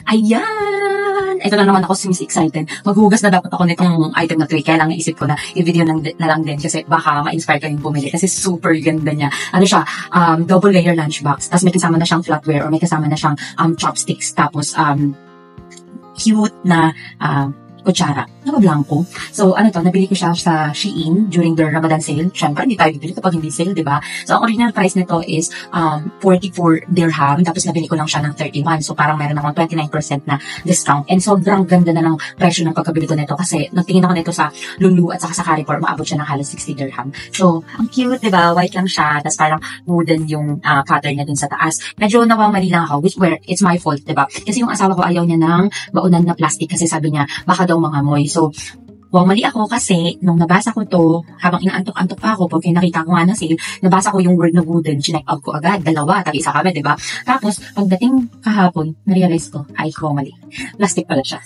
Ayan! Ito na naman ako, since excited. Maghugas na dapat ako nitong item na to. Kaya lang naisip ko na i-video na lang din kasi baka ma-inspire kayong bumili kasi super ganda niya. Ano siya, double layer lunchbox. Tapos may kasama na siyang flatware or may kasama na siyang chopsticks. Tapos cute na kutsara. Blanco. So, ano to, nabili ko siya sa Shein during the Ramadan sale. Siyempre, hindi tayo bibili kapag hindi sale, diba? So, ang original price nito is 44 dirham. Tapos, nabili ko lang siya ng 31. So, parang meron akong 29% na discount. And sobrang ganda na ng presyo ng pagkabili ko nito kasi nagtingin ako nito sa Lulu at saka sa Carrefour, maabot siya ng halos 60 dirham. So, ang cute, diba? White lang siya. Tapos, parang wooden yung pattern niya dun sa taas. Medyo nawamali lang ako, where it's my fault, diba? Kasi yung asawa ko ayaw niya ng baunan na plastic kasi sabi niya, baka daw mangamoy. So, mali ako kasi nung nabasa ko to, habang inaantok-antok pa ako, pag nakita ko nga na sale, nabasa ko yung word na wooden, chinek out ko agad, dalawa, tag-isa kami, diba? Tapos, pagdating kahapon, na-realize ko, ay, mali. Plastic pala siya.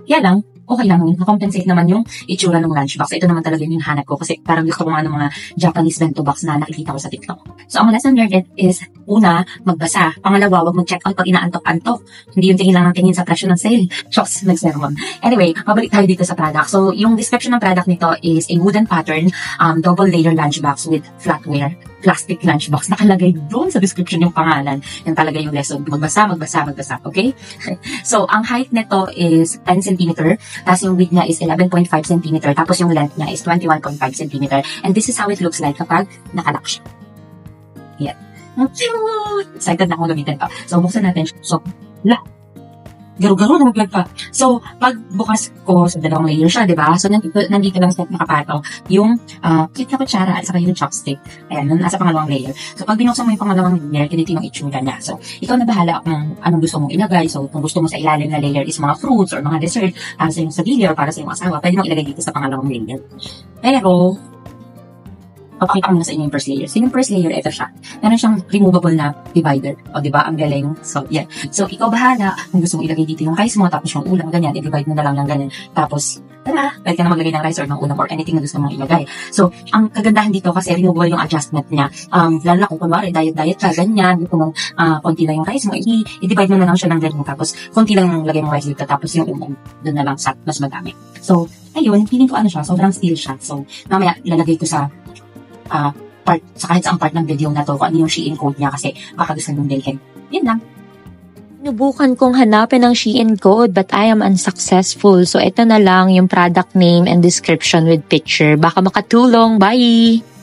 Kaya lang, okay lang, na-compensate naman yung itsura ng lunchbox. Ito naman talaga yung hanap ko kasi parang gusto ko nga ng mga Japanese bento box na nakikita ko sa TikTok. So, ang lesson learned is, una, magbasa. Pangalawa, wag mag-check out pag inaantok-antok. Hindi yung tingin lang ng tingin sa presyo ng sale. Shocks, nag-sermon. Anyway, mabalik tayo dito sa product. So, yung description ng product nito is a wooden pattern, double layer lunchbox with flatware. Plastic lunchbox. Nakalagay doon sa description yung pangalan. Yan talaga yung lesson. Magbasa. Okay? So, ang height nito is 10 cm. Tapos yung width niya is 11.5 cm. Tapos yung length niya is 21.5 cm. And this is how it looks like kapag nakalock siya. Yan. Cute! Excited na akong gamitin to. So, buksan natin siya. So, garo-garo na mag-vlog pa. So, pag bukas ko sa dalawang layer siya, diba? So, nandito lang sa nakapataw yung cute na kutsara at saka yung chopstick. Ayan, nasa pangalawang layer. So, pag binuksan mo yung pangalawang layer, ganito yung itsura niya. So, ikaw na bahala kung anong gusto mong ilagay. So, kung gusto mo sa ilalim na layer is mga fruits or mga dessert, para sa yung sadili or para sa yung asawa, pwede mong ilagay dito sa pangalawang layer. Pero, papakita ko muna sa inyo yung first layer. So, yung first layer, ito siya. Meron siyang removable na divider. O, diba? Ang galing. So, yeah. So, ikaw bahala kung gusto mong ilagay dito yung rice mo, tapos yung ulam, ganyan, i-divide mo na lang ng ganyan. Tapos, tara, pwede ka na maglagay ng rice or ng ulam or anything na gusto mong ilagay. So, ang kagandahan dito kasi removable yung adjustment niya. Lalo na kung kunwari, diet ka, ganyan, dito mong konti lang yung rice mo, i-divide mo na lang siya ng ganyan. Tapos, konti lang yung lagay mong rice dito, tapos yung ulam, doon na lang sa mas madami. So, ayun, feeling ko ano siya, sobrang steel siya. So, mamaya, ilalagay ko sa part, sa kahit saang part ng video na to, kung ano yung Shein code niya kasi baka gusto nung bilhin. Yun lang. Sinubukan kong hanapin ang Shein code but I am unsuccessful. So, ito na lang yung product name and description with picture. Baka makatulong. Bye!